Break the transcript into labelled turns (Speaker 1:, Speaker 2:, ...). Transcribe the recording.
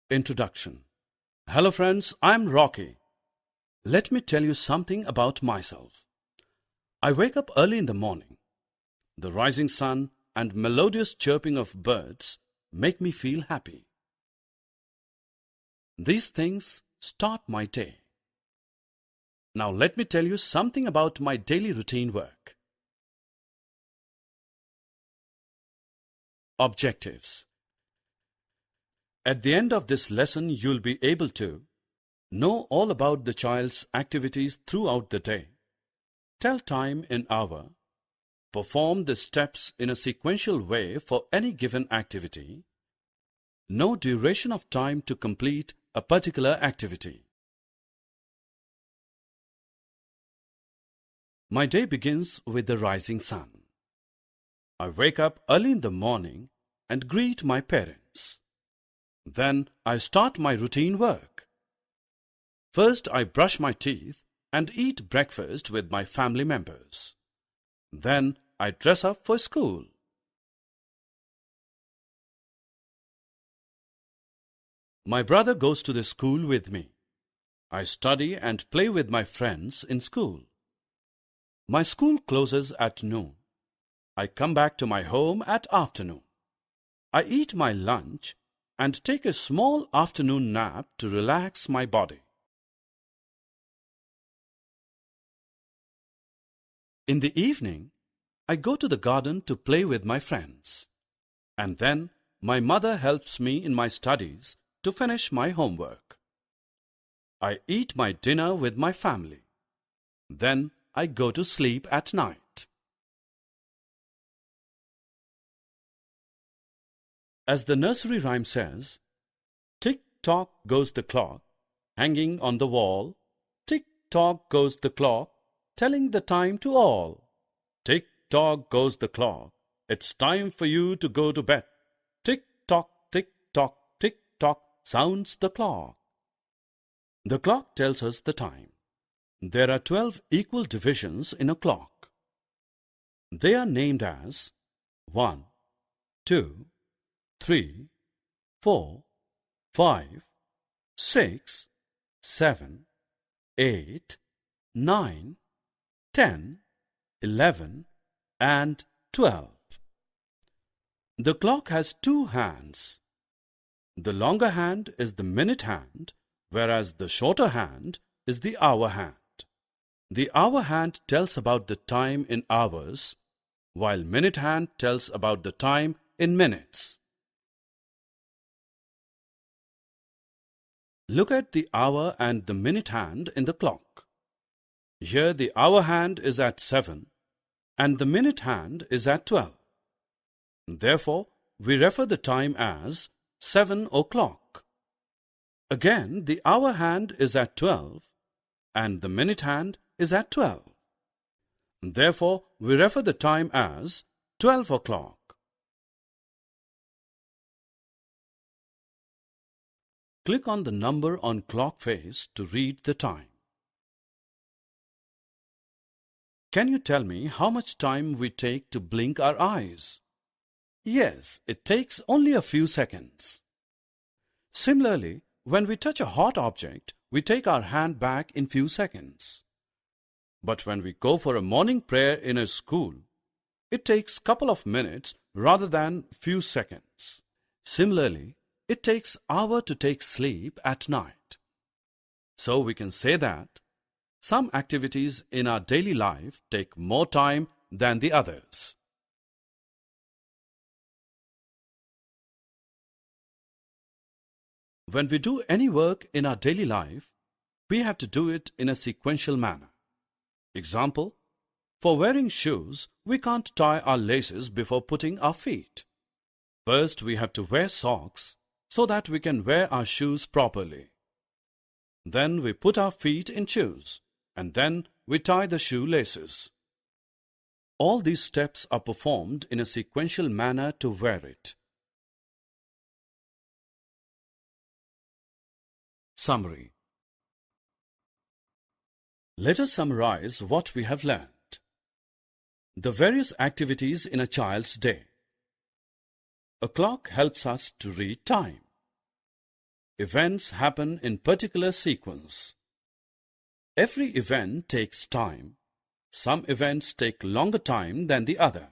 Speaker 1: Introduction. Hello friends, I'm Rocky. Let me tell you something about myself. I wake up early in the morning. The rising sun and melodious chirping of birds make me feel happy. These things start my day. Now let me tell you something about my daily routine work. Objectives. At the end of this lesson, you'll be able to know all about the child's activities throughout the day, tell time in hour, perform the steps in a sequential way for any given activity, know duration of time to complete a particular activity. My day begins with the rising sun. I wake up early in the morning and greet my parents. Then I start my routine work. First, I brush my teeth and eat breakfast with my family members. Then I dress up for school. My brother goes to the school with me. I study and play with my friends in school. My school closes at noon. I come back to my home at afternoon. I eat my lunch and take a small afternoon nap to relax my body. In the evening, I go to the garden to play with my friends. And then my mother helps me in my studies to finish my homework. I eat my dinner with my family. Then I go to sleep at night. As the nursery rhyme says, tick-tock goes the clock, hanging on the wall. Tick-tock goes the clock, telling the time to all. Tick-tock goes the clock, it's time for you to go to bed. Tick-tock, tick-tock, tick-tock, sounds the clock. The clock tells us the time. There are 12 equal divisions in a clock. They are named as 1, 2, 3, 4, 5, 6, 7, 8, 9, 10, 11, and 12. The clock has two hands. The longer hand is the minute hand, whereas the shorter hand is the hour hand. The hour hand tells about the time in hours, while minute hand tells about the time in minutes. Look at the hour and the minute hand in the clock. Here the hour hand is at 7 and the minute hand is at 12. Therefore, we refer the time as 7 o'clock. Again, the hour hand is at 12 and the minute hand is at 12. Therefore, we refer the time as 12 o'clock. Click on the number on clock face to read the time. Can you tell me how much time we take to blink our eyes? Yes, it takes only a few seconds. Similarly, when we touch a hot object, we take our hand back in few seconds. But when we go for a morning prayer in a school, it takes couple of minutes rather than few seconds. Similarly, it takes hour to take sleep at night. So we can say that some activities in our daily life take more time than the others. When we do any work in our daily life, we have to do it in a sequential manner. Example, for wearing shoes, we can't tie our laces before putting our feet. First, we have to wear socks so that we can wear our shoes properly. Then we put our feet in shoes, and then we tie the shoe laces. All these steps are performed in a sequential manner to wear it. Summary. Let us summarize what we have learned. The various activities in a child's day. A clock helps us to read time. Events happen in particular sequence. Every event takes time. Some events take longer time than the other.